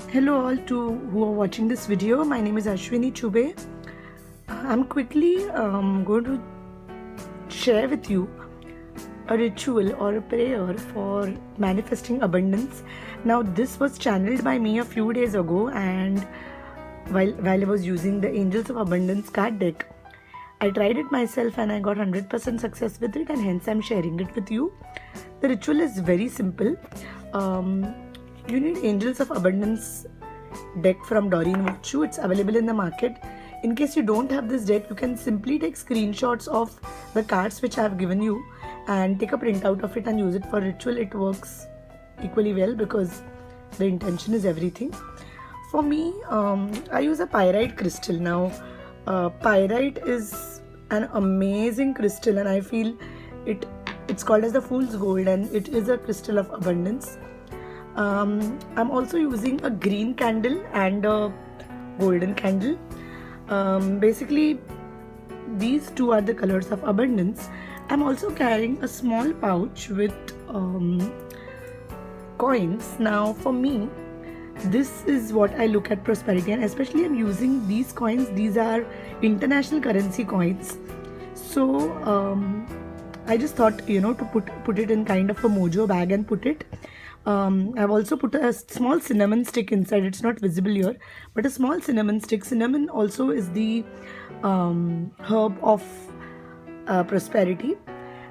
Hello all to who are watching this video. My name is Ashwini Chube. I'm quickly going to share with you a ritual or a prayer for manifesting abundance. Now this was channeled by me a few days ago, and while I was using the Angels of Abundance card deck, I tried it myself and I got 100% success with it, and hence I'm sharing it with you. The ritual is very simple. You need Angels of Abundance deck from Doreen Virtue. It's available in the market. In case you don't have this deck, you can simply take screenshots of the cards which I have given you and take a printout of it and use it for ritual. It works equally well because the intention is everything. For me, I use a pyrite crystal. Now, pyrite is an amazing crystal, and I feel it's called as the fool's gold, and it is a crystal of abundance. I'm also using a green candle and a golden candle. Basically, these two are the colors of abundance. I'm also carrying a small pouch with coins. Now, for me, this is what I look at prosperity, and especially I'm using these coins. These are international currency coins. So I just thought, to put it in kind of a mojo bag and put it. I've also put a small cinnamon stick inside. It's not visible here, but a small cinnamon stick. Cinnamon also is the herb of prosperity.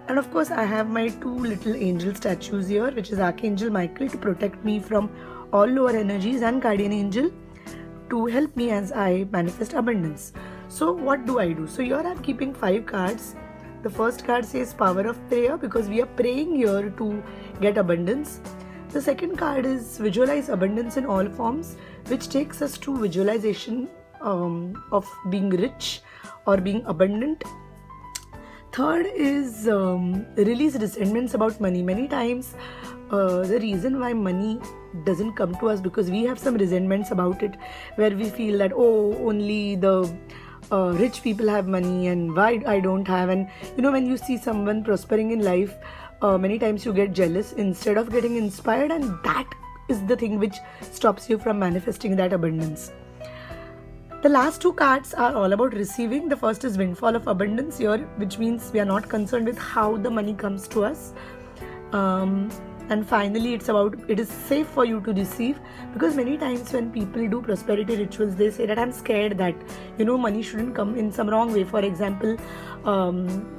And of course, I have my two little angel statues here, which is Archangel Michael to protect me from all lower energies, and Guardian Angel to help me as I manifest abundance. So what do I do? So here I'm keeping 5 cards. The first card says Power of Prayer, because we are praying here to get abundance. The second card is Visualize Abundance in All Forms, which takes us to visualization of being rich or being abundant. Third is Release Resentments about money. Many times the reason why money doesn't come to us because we have some resentments about it, where we feel that only the rich people have money and why I don't have. And when you see someone prospering in life, many times you get jealous instead of getting inspired, and that is the thing which stops you from manifesting that abundance. The last 2 cards are all about receiving. The first is Windfall of Abundance here, which means we are not concerned with how the money comes to us. And finally, it is safe for you to receive, because many times when people do prosperity rituals, they say that I'm scared that money shouldn't come in some wrong way. For example,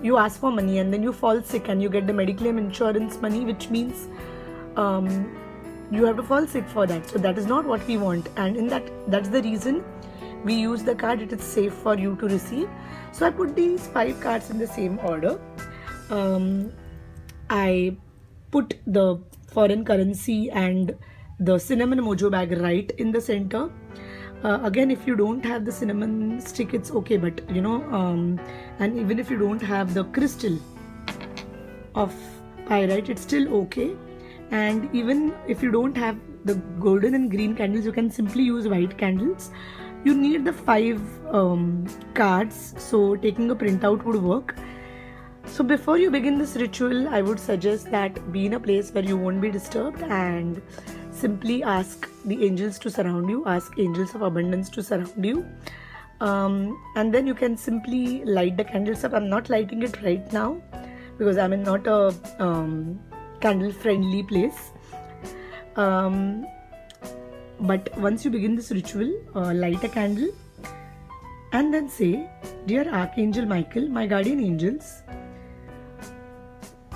you ask for money and then you fall sick and you get the Mediclaim insurance money, which means you have to fall sick for that. So that is not what we want, and that's the reason we use the card. It is safe for you to receive. So I put these 5 cards in the same order. I put the foreign currency and the cinnamon mojo bag right in the center. Again, if you don't have the cinnamon stick, it's okay, but and even if you don't have the crystal of pyrite, it's still okay. And even if you don't have the golden and green candles, you can simply use white candles. You need the 5 cards, so taking a printout would work. So before you begin this ritual, I would suggest that be in a place where you won't be disturbed, and simply ask the angels to surround you, ask Angels of Abundance to surround you. And then you can simply light the candles up. I'm not lighting it right now because I'm in not a candle friendly place. But once you begin this ritual, light a candle and then say, Dear Archangel Michael, my guardian angels,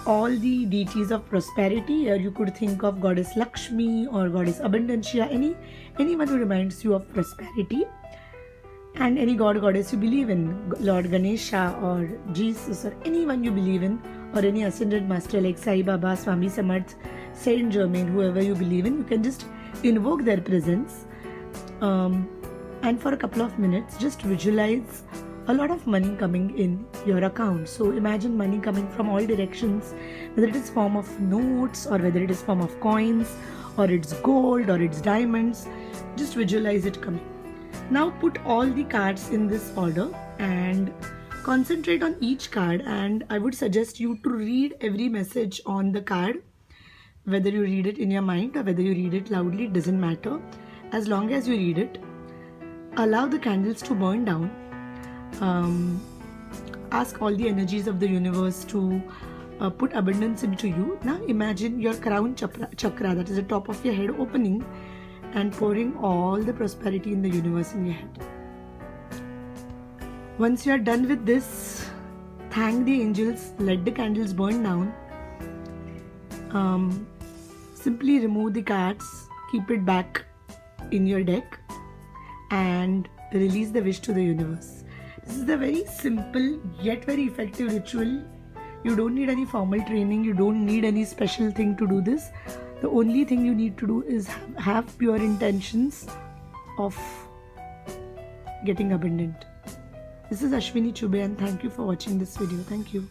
all the deities of prosperity, or you could think of Goddess Lakshmi or Goddess Abundantia, anyone who reminds you of prosperity, and any god goddess you believe in, Lord Ganesha or Jesus or anyone you believe in, or any ascended master like Sai Baba, Swami Samarth, Saint Germain, whoever you believe in, you can just invoke their presence, and for a couple of minutes just visualize a lot of money coming in your account. So imagine money coming from all directions, whether it is form of notes or whether it is form of coins or it's gold or it's diamonds. Just visualize it coming. Now put all the cards in this order and concentrate on each card, and I would suggest you to read every message on the card. Whether you read it in your mind or whether you read it loudly, it doesn't matter. as long as you read it. Allow the candles to burn down. Ask all the energies of the universe to put abundance into you. Now imagine your crown chakra, that is the top of your head, opening and pouring all the prosperity in the universe in your head. Once you are done with this, thank the angels, let the candles burn down. Simply remove the cards, keep it back in your deck, and release the wish to the universe. This is a very simple yet very effective ritual. You don't need any formal training, you don't need any special thing to do this. The only thing you need to do is have pure intentions of getting abundant. This is Ashwini Chube and thank you for watching this video. Thank you.